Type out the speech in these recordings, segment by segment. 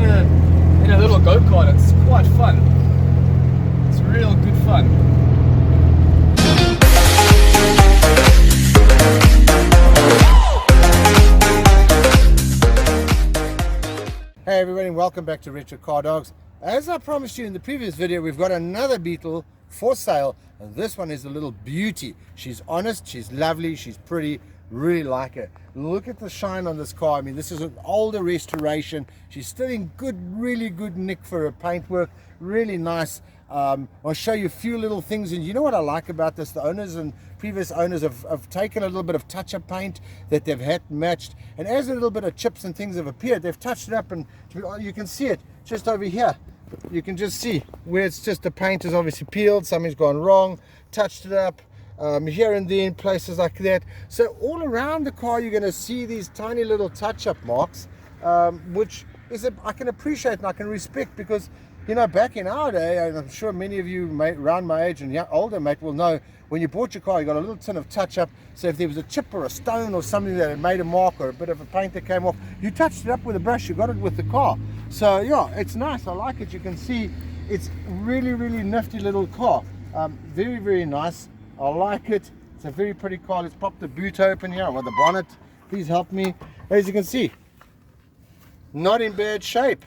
in a little go-kart. It's quite fun. It's real good fun. Hey everybody, welcome back to Retro Car Dogs. As I promised you in the previous video, we've got another Beetle for sale, and this one is a little beauty. She's honest, she's lovely, she's pretty, really like her. Look at the shine on this car. I mean, this is an older restoration. She's still in good, really good nick for her paintwork, really nice. I'll show you a few little things, and you know what I like about this? The owners and previous owners have taken a little bit of touch-up paint that they've had matched, and as a little bit of chips and things have appeared, they've touched it up, and you can see it just over here. You can just see where it's just the paint is obviously peeled, something's gone wrong, touched it up, here and there in places like that. So all around the car you're going to see these tiny little touch-up marks, which is I can appreciate and I can respect, because you know, back in our day, and I'm sure many of you around my age and older mate will know, when you bought your car, you got a little tin of touch-up. So if there was a chip or a stone or something that had made a mark, or a bit of a paint that came off, you touched it up with a brush, you got it with the car. So yeah, it's nice, I like it. You can see it's really, really nifty little car. Very, very nice. I like it. It's a very pretty car. Let's pop the boot open here, or the bonnet. Please help me. As you can see, not in bad shape.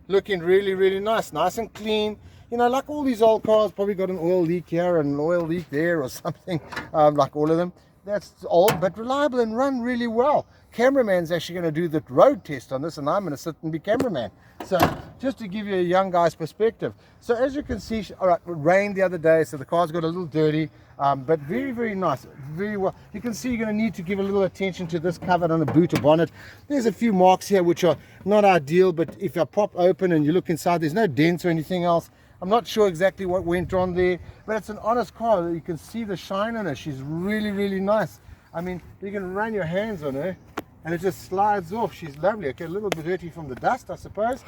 Looking really, really nice and clean. You know, like all these old cars, probably got an oil leak here and an oil leak there or something, like all of them. That's old but reliable and run really well. Cameraman's actually going to do the road test on this, and I'm going to sit and be cameraman. So just to give you a young guy's perspective. So as you can see, all right, it rained the other day, so the car's got a little dirty, but very, very nice, very well. You can see you're going to need to give a little attention to this cover on the boot or bonnet. There's a few marks here which are not ideal, but if I pop open and you look inside, there's no dents or anything else. I'm not sure exactly what went on there, but it's an honest car. You can see the shine on her. She's really, really nice. I mean, you can run your hands on her and it just slides off. She's lovely. Okay, a little bit dirty from the dust, I suppose.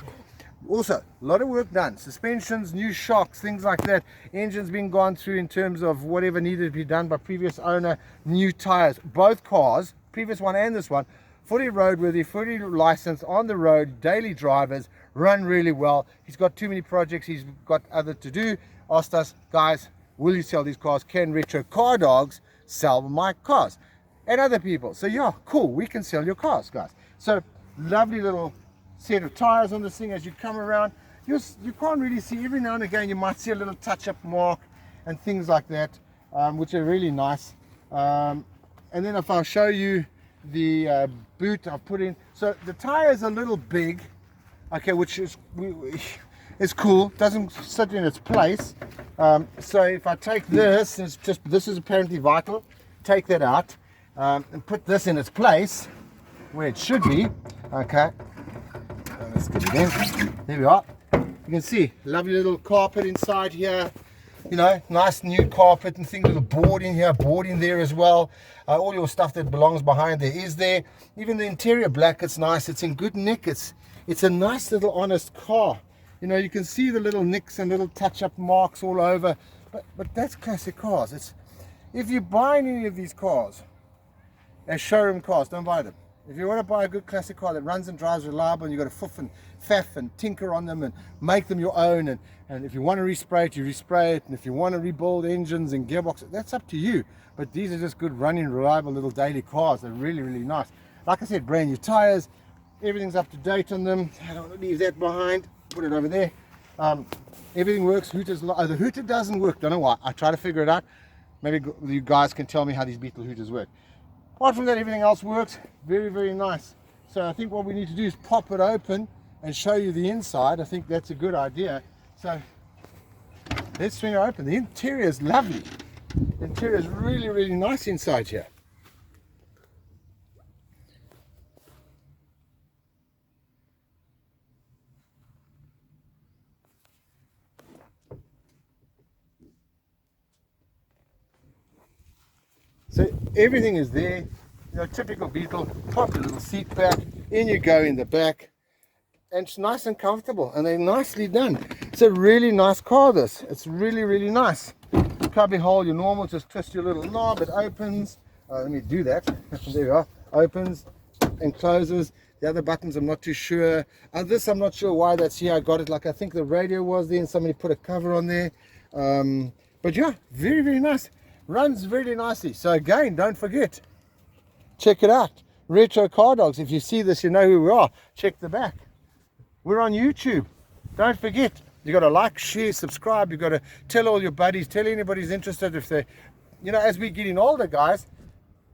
Also, a lot of work done. Suspensions, new shocks, things like that. Engine's been gone through in terms of whatever needed to be done by previous owner. New tires. Both cars, previous one and this one, fully roadworthy, fully licensed, on the road, daily drivers, run really well. He's got too many projects, he's got other to do. Asked us, guys, will you sell these cars? Can Retro Car Dogs sell my cars? And other people. So yeah, cool, we can sell your cars, guys. So lovely little set of tires on this thing. As you come around, you can't really see. Every now and again you might see a little touch-up mark and things like that, which are really nice. And then if I'll show you the boot I've put in, so the tire is a little big, okay, which is cool, doesn't sit in its place. So if I take this, this is apparently vital, take that out, and put this in its place where it should be. Okay, let's get it in. There we are. You can see lovely little carpet inside here. You know, nice new carpet and things, little board in here, board in there as well. All your stuff that belongs behind there is there. Even the interior black, it's nice. It's in good nick. It's a nice little honest car. You know, you can see the little nicks and little touch-up marks all over. But that's classic cars. If you buy any of these cars as showroom cars, don't buy them. If you want to buy a good classic car that runs and drives reliable, and you've got to foof and faff and tinker on them and make them your own, and if you want to respray it, you respray it, and if you want to rebuild engines and gearboxes, that's up to you. But these are just good running, reliable little daily cars. They're really, really nice. Like I said, brand new tires, everything's up to date on them. I don't want to leave that behind, put it over there. Everything works. The hooter doesn't work, don't know why. I try to figure it out. Maybe you guys can tell me how these Beetle hooters work. Apart from that, everything else works. Very, very nice. So I think what we need to do is pop it open and show you the inside. I think that's a good idea. So let's swing it open. The interior is lovely. The interior is really, really nice inside here. So everything is there, you know, typical Beetle. Pop the little seat back, in you go in the back, and it's nice and comfortable, and they're nicely done. It's a really nice car, this. It's really, really nice. Cubby hole, your normal, just twist your little knob, it opens. Let me do that. There you are. Opens and closes. The other buttons I'm not too sure. This I'm not sure why that's here. I got it, like I think the radio was there and somebody put a cover on there. But yeah, very, very nice. Runs really nicely. So again, don't forget, check it out. Retro Car Dogs. If you see this, you know who we are. Check the back. We're on YouTube. Don't forget, you got to like, share, subscribe. You got to tell all your buddies, tell anybody who's interested. If they, you know, as we're getting older, guys,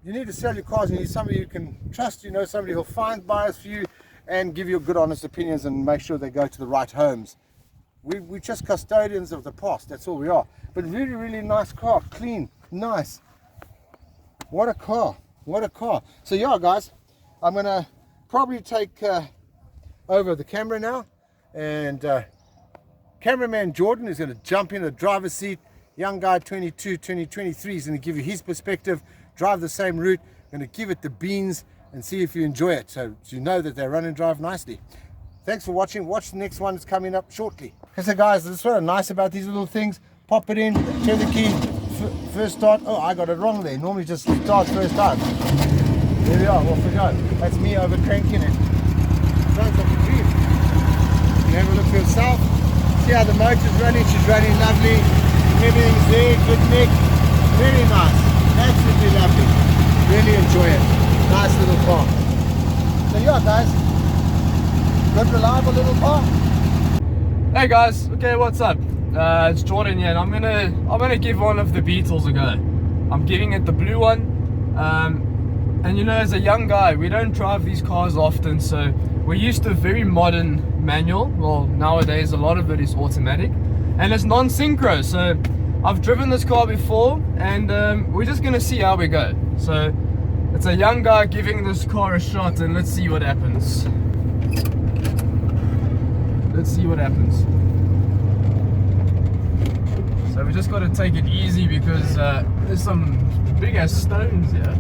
you need to sell your cars. You need somebody you can trust. You know, somebody who'll find buyers for you and give you good, honest opinions and make sure they go to the right homes. We're just custodians of the past. That's all we are. But really, really nice car. Clean, nice. What a car. What a car. So yeah, guys, I'm going to probably take over the camera now. And cameraman Jordan is going to jump in the driver's seat. Young guy, 22, 23, is going to give you his perspective, drive the same route, going to give it the beans and see if you enjoy it. So you know that they run and drive nicely. Thanks for watching. Watch the next one. It's coming up shortly. Okay, so guys, this is what nice about these little things. Pop it in, turn the key, first start. Oh, I got it wrong there. Normally just start first time. There we are, off we go. That's me over cranking it. Sounds like a dream. You have a look for yourself. See how the motor's running. She's running lovely. Everything's there, good neck. Very nice. Absolutely lovely. Really enjoy it. Nice little car. So yeah, guys. Good, reliable little car. Hey guys, okay, what's up? It's Jordan here, and I'm gonna give one of the Beetles a go. I'm giving it the blue one. And you know, as a young guy, we don't drive these cars often, so we're used to a very modern manual. Well, nowadays a lot of it is automatic, and it's non-synchro. So I've driven this car before, and we're just gonna see how we go. So it's a young guy giving this car a shot, and let's see what happens. Let's see what happens. So we just got to take it easy because there's some big ass stones here.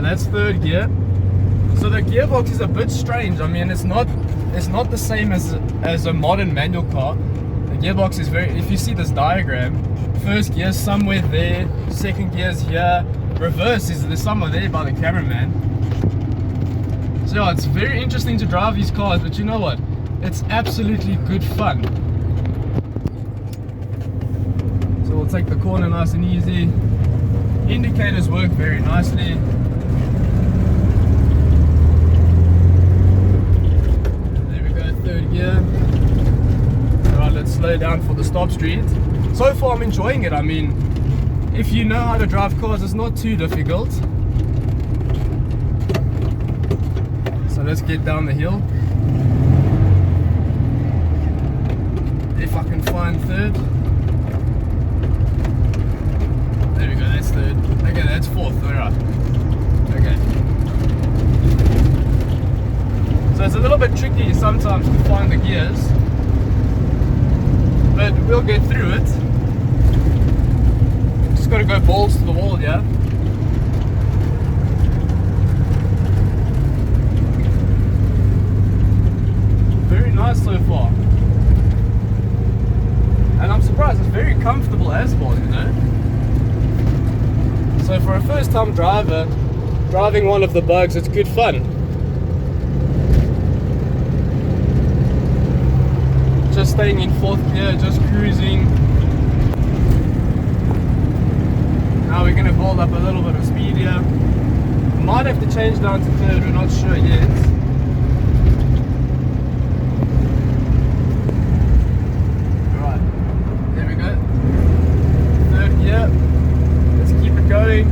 That's third gear. So the gearbox is a bit strange. I mean, it's not the same as a modern manual car. The gearbox is very, if you see this diagram, first gear somewhere there, second gear's here, reverse is there's somewhere there by the cameraman. So yeah, it's very interesting to drive these cars, but you know what? It's absolutely good fun. So we'll take the corner nice and easy. Indicators work very nicely. Third gear. Alright, let's slow down for the stop street. So far I'm enjoying it. I mean, if you know how to drive cars, it's not too difficult. So let's get down the hill. If I can find third. There we go, that's third. Okay, that's fourth. Alright. Okay. So it's a little bit tricky sometimes to find the gears, but we'll get through it. Just got to go balls to the wall here. Very nice so far. And I'm surprised, it's very comfortable asphalt, you know. So for a first time driver, driving one of the bugs, it's good fun. Just staying in fourth gear, just cruising. Now we're going to build up a little bit of speed here. Might have to change down to third, we're not sure yet. Alright, there we go. Third gear. Let's keep it going.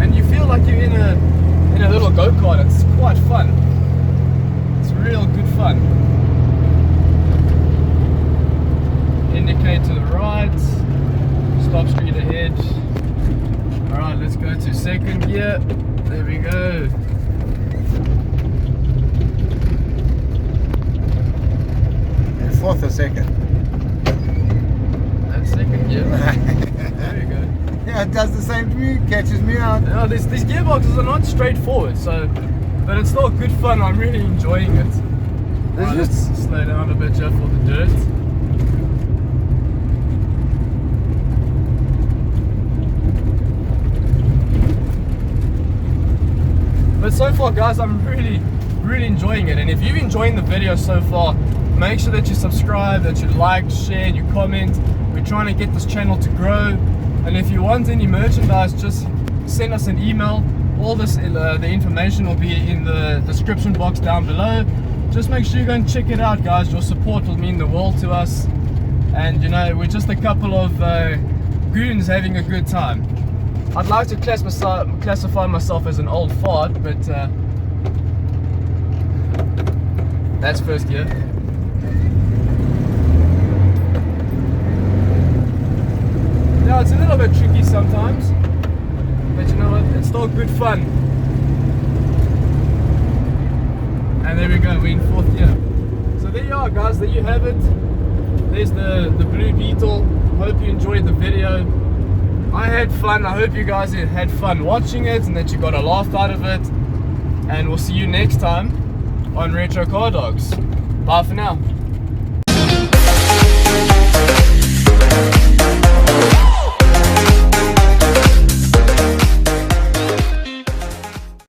And you feel like you're in a little go-kart. It's quite fun. Real good fun. Indicate to the right, stop street ahead. Alright, let's go to second gear. There we go. And fourth or second? That's second gear. There you go. Yeah, it does the same to me, catches me out. Now, these gearboxes are not straightforward, so, but it's still good fun. I'm really enjoying it. Right, let's slow down a bit just for the dirt. But so far, guys, I'm really enjoying it. And if you're enjoying the video so far, make sure that you subscribe, that you like, share, and you comment. We're trying to get this channel to grow. And if you want any merchandise, just send us an email. All this, the information will be in the description box down below. Just make sure you go and check it out, guys. Your support will mean the world to us. And you know, we're just a couple of goons having a good time. I'd like to classify myself as an old fart, but that's first gear. Yeah, it's a little bit tricky sometimes, but you know what, it's still good fun. And there we go, we're in fourth gear. So there you are, guys, there you have it. There's the blue Beetle. Hope you enjoyed the video. I had fun. I hope you guys had fun watching it and that you got a laugh out of it. And we'll see you next time on Retro Car Dogs. Bye for now.